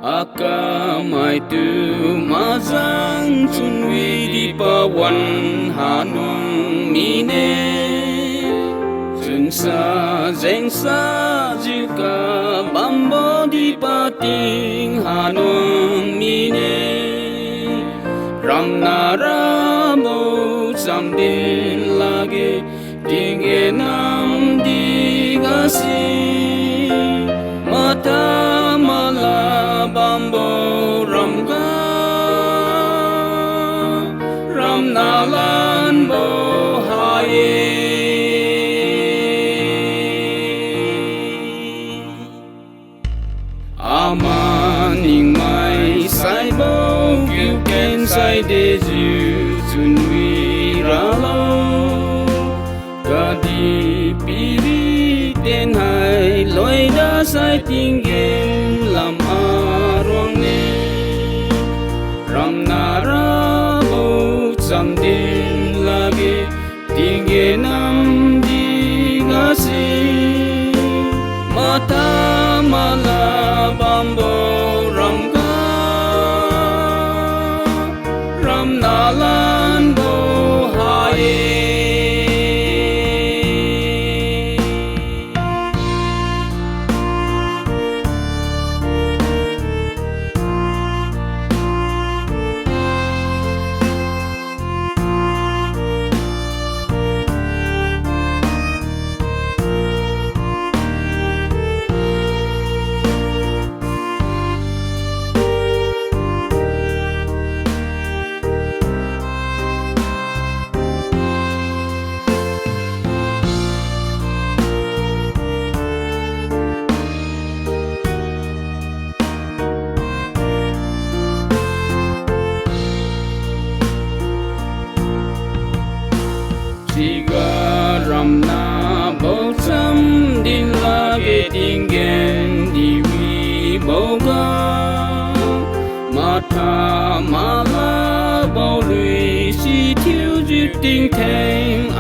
Akamai tu mazang sunwi di pawan hanung mine Sunsa zengsa juga bambo di pating hanung mine Ramna ramo samdin lagi dingenam digasi Mata mala bambo ramga Ramnalan bo haye Amaning mai sai bo you can sai de ju sun wi ralo Gadi piri ten hai loi da sai tingem lam arong ne Ramnara bo samdin lagi tinggenam digasi Mata mala bambo ramga Ramnalan bo haye Siga ramna botsam din lagi tinggen di wiboga Mata mala bau lui si thiêu duyệt tình thèn